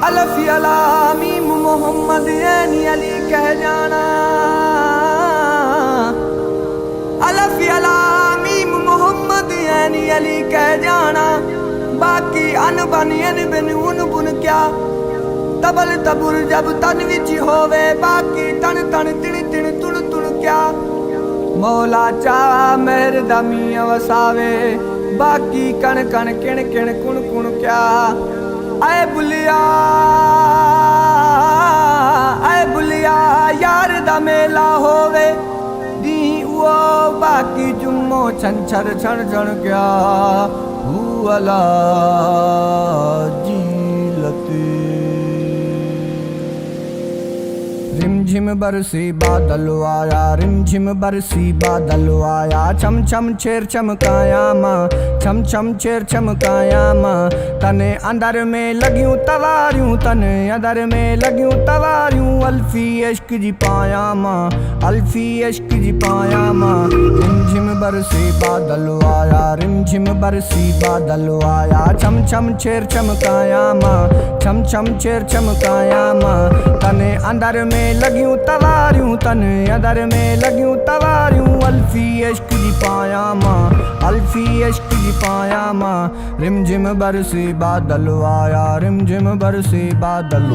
अलफी अला meme Mohammad Anne Ali कह जाना। अलफी अला मीम मोहम्मद ऐनी अली कह जाना। बाकी अन बन अन बिन उन बुन क्या तबल तबुर जब तन विच होवे। बाकी तन तन तिन तिन तुन तुन क्या मौला चा मेहर दा मियां वसावे। बाकी कण कण किण किण कुण कुण क्या आए बुलिया यार दा मेला होवे दी वो। बाकी जुम्मो छंछर छण छण क्या अला जीलती। रिमझिम बरसी बादल आया, रिमझिम बरसी बादल आया। छम छम छेर चमकाया माँ, छम छम छेर चमकाया माँ। तने अंदर में लगियूं तवारियूं, तने अंदर में लगियूं तवारियूं। अल्फी इश्क जी पाया माँ, अल्फी इश्क जी पाया माँ। रिमझिम बरसी बादल आया, रिमझिम बरसी बादल आया। छम छम छेर चमकाया माँ, छम छम छेर चमकाया माँ। तने अंदर में लगियूं तवारियूं, तने अंदर में लगियूं तवारियूं। अल्फी इश्क जी पाया माँ, अल्फी इश्क जी पाया माँ। रिमझिम बरसी बादल आया, रिमझिम बरसी बादल।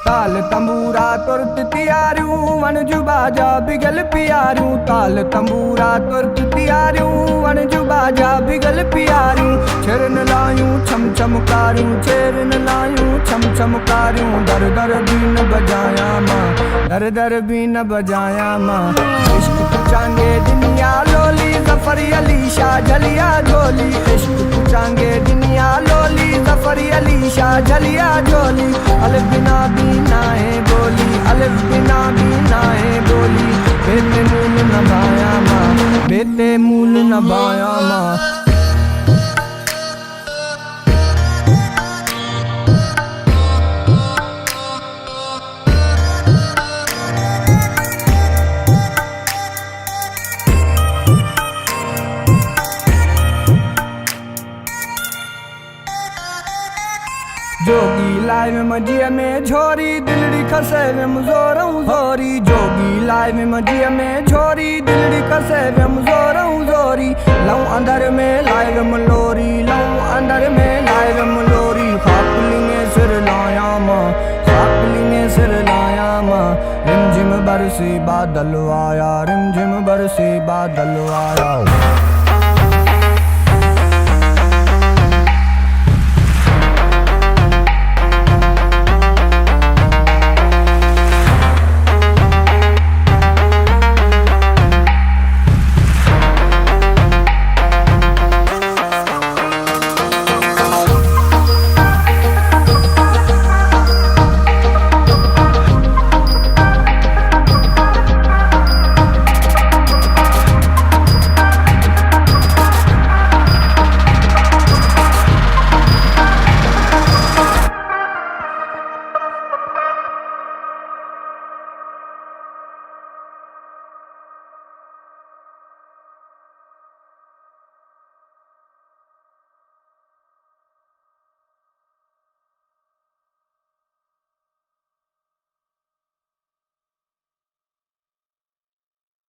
ताल तंबूरा तुरत तियारियूं, वणजू बाजा बिगल पियारियूं। ताल तंबूरा तुरत तियारियूं, वणजू बाजा बिगल पियारियूं। छेरन लायूं छम छमकारियूं, छेरन लायूं छम छमकारियूं। दर दर बीन बजाया माँ, दर दर बीन बजाया माँ। इश्क पुचांगे दुनिया लोली, जफर अली शाह झलिया झोली। इश्क पुचांगे दुनिया लोली, जफर अली शाह झलिया झोली। अलफ बिना बीना है बोली, अलफ बिना बीना है बोली। बेटे मूल नभाया माँ, बेटे मूल नभाया माँ। जोगी लाइव मजिया में झोरी, दिलड़ी खसे वे मुजोरऊं जोरी। जोगी लाइव मजिया में झोरी, दिलड़ी खसे वे मुजोरऊं जोरी। लऊं अंदर में लाइव मलोरी, लऊं अंदर में लाइव मलोरी। खाकली ने सिर लाया माँ, खाकली ने सिर लाया माँ। रिमझिम बरसी बादल आया, रिमझिम बरसी बादल आया।